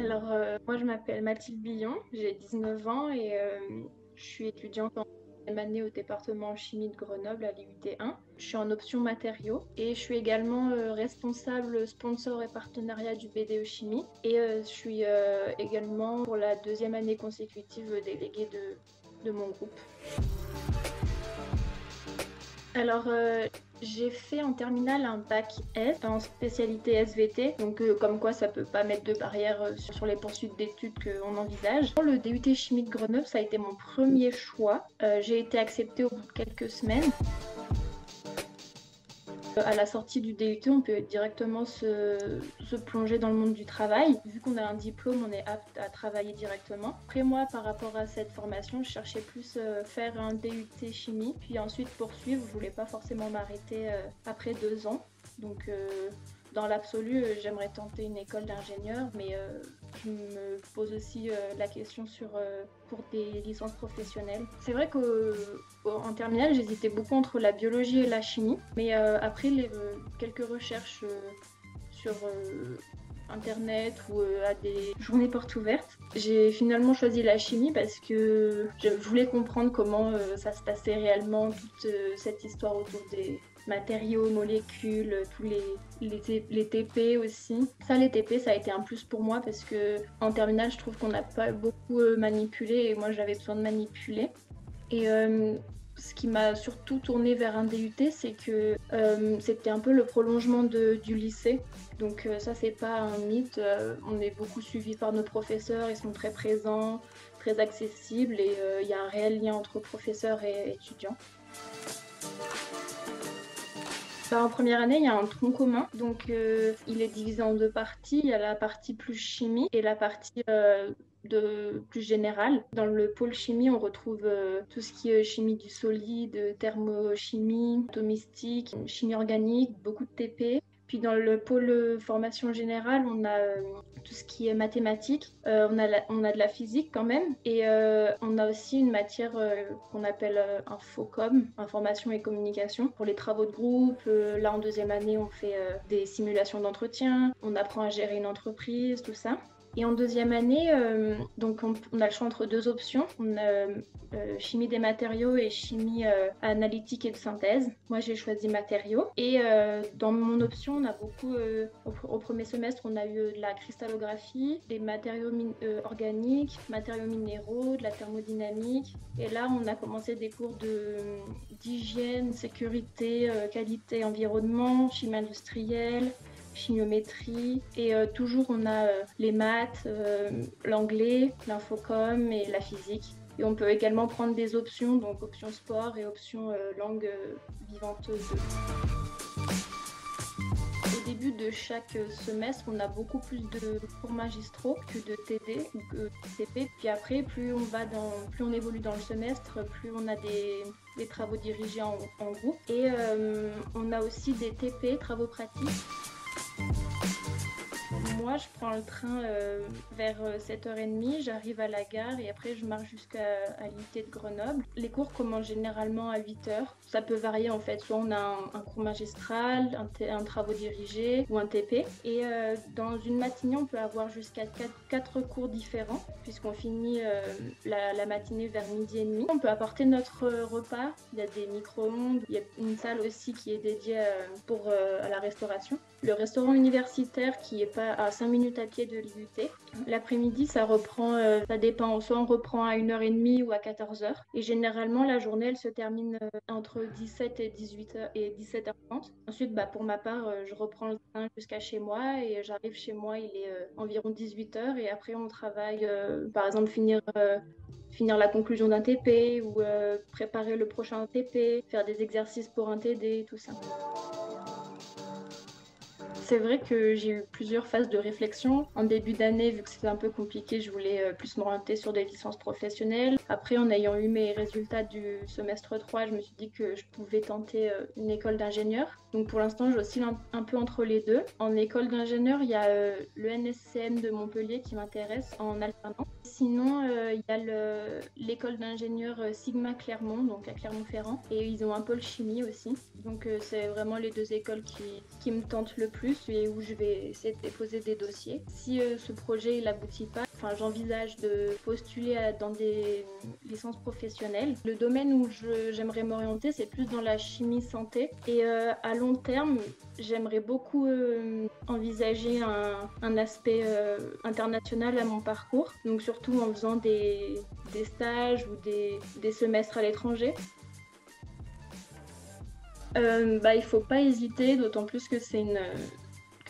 Moi, je m'appelle Mathilde Billon, j'ai 19 ans et je suis étudiante en deuxième année au département chimie de Grenoble à l'IUT1. Je suis en option matériaux et je suis également responsable sponsor et partenariat du BDE Chimie et je suis également pour la deuxième année consécutive déléguée de mon groupe. Alors, j'ai fait en terminale un bac S en spécialité SVT, donc comme quoi ça peut pas mettre de barrière sur les poursuites d'études qu'on envisage. Le DUT Chimie de Grenoble, ça a été mon premier choix. J'ai été acceptée au bout de quelques semaines. À la sortie du DUT, on peut directement se plonger dans le monde du travail. Vu qu'on a un diplôme, on est apte à travailler directement. Après moi, par rapport à cette formation, je cherchais plus faire un DUT chimie, puis ensuite poursuivre. Je voulais pas forcément m'arrêter après 2 ans. Donc dans l'absolu, j'aimerais tenter une école d'ingénieur, mais je me pose aussi la question pour des licences professionnelles. C'est vrai qu'en terminale, j'hésitais beaucoup entre la biologie et la chimie, mais après quelques recherches sur internet ou à des journées portes ouvertes, j'ai finalement choisi la chimie parce que je voulais comprendre comment ça se passait réellement, toute cette histoire autour des matériaux, molécules, tous les TP aussi. Ça, les TP, ça a été un plus pour moi parce que en terminale, je trouve qu'on n'a pas beaucoup manipulé et moi, j'avais besoin de manipuler. Et ce qui m'a surtout tournée vers un DUT, c'est que c'était un peu le prolongement du lycée. Donc ça, c'est pas un mythe. On est beaucoup suivi par nos professeurs, ils sont très présents, très accessibles et il y a un réel lien entre professeurs et étudiants. En première année, il y a un tronc commun, donc il est divisé en deux parties. Il y a la partie plus chimie et la partie plus générale. Dans le pôle chimie, on retrouve tout ce qui est chimie du solide, thermochimie, atomistique, chimie organique, beaucoup de TP. Puis dans le pôle formation générale, on a tout ce qui est mathématiques, on a de la physique quand même, et on a aussi une matière qu'on appelle Infocom, information et communication, pour les travaux de groupe. Là, en deuxième année, on fait des simulations d'entretien, on apprend à gérer une entreprise, tout ça. Et en deuxième année, donc on a le choix entre deux options. On a chimie des matériaux et chimie analytique et de synthèse. Moi, j'ai choisi matériaux. Et dans mon option, on a beaucoup, au premier semestre, on a eu de la cristallographie, des matériaux organiques, matériaux minéraux, de la thermodynamique. Et là, on a commencé des cours d'hygiène, sécurité, qualité, environnement, chimie industrielle, chimiométrie et toujours on a les maths, l'anglais, l'infocom et la physique. Et on peut également prendre des options, donc option sport et option langue vivante 2. Au début de chaque semestre, on a beaucoup plus de cours magistraux que de TD ou que de TP. Puis après, plus on évolue dans le semestre, plus on a des travaux dirigés en groupe. Et on a aussi des TP, travaux pratiques. Moi, je prends le train vers 7h30, j'arrive à la gare et après je marche jusqu'à l'IUT de Grenoble. Les cours commencent généralement à 8h. Ça peut varier en fait, soit on a un cours magistral, un travaux dirigé ou un TP. Et dans une matinée, on peut avoir jusqu'à 4 cours différents puisqu'on finit la matinée vers 12h30. On peut apporter notre repas, il y a des micro-ondes, il y a une salle aussi qui est dédiée à la restauration. Le restaurant universitaire qui est pas à 5 minutes à pied de l'IUT. L'après-midi, ça reprend, ça dépend, soit on reprend à 1h30 ou à 14h. Et généralement, la journée, elle se termine entre 17 et 18h et 17h30. Ensuite, pour ma part, je reprends le train jusqu'à chez moi et j'arrive chez moi, il est environ 18h et après, on travaille, par exemple, finir la conclusion d'un TP ou préparer le prochain TP, faire des exercices pour un TD, tout ça. C'est vrai que j'ai eu plusieurs phases de réflexion. En début d'année, vu que c'était un peu compliqué, je voulais plus m'orienter sur des licences professionnelles. Après, en ayant eu mes résultats du semestre 3, je me suis dit que je pouvais tenter une école d'ingénieur. Donc pour l'instant, j'oscille un peu entre les deux. En école d'ingénieur, il y a le NSCM de Montpellier qui m'intéresse en alternance. Sinon, il y a l'école d'ingénieur Sigma Clermont, donc à Clermont-Ferrand. Et ils ont un pôle chimie aussi. Donc c'est vraiment les deux écoles qui me tentent le plus. cursus et où je vais essayer de déposer des dossiers. Si ce projet il aboutit pas, j'envisage de postuler dans des licences professionnelles. Le domaine où j'aimerais m'orienter, c'est plus dans la chimie santé. Et à long terme, j'aimerais beaucoup envisager un aspect international à mon parcours. Donc surtout en faisant des stages ou des semestres à l'étranger. Il faut pas hésiter, d'autant plus que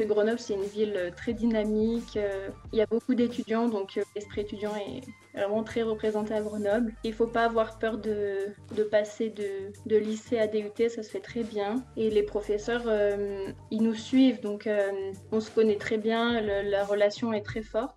Grenoble, c'est une ville très dynamique. Il y a beaucoup d'étudiants, donc l'esprit étudiant est vraiment très représenté à Grenoble. Il ne faut pas avoir peur de passer de lycée à DUT, ça se fait très bien. Et les professeurs, ils nous suivent, donc on se connaît très bien, la relation est très forte.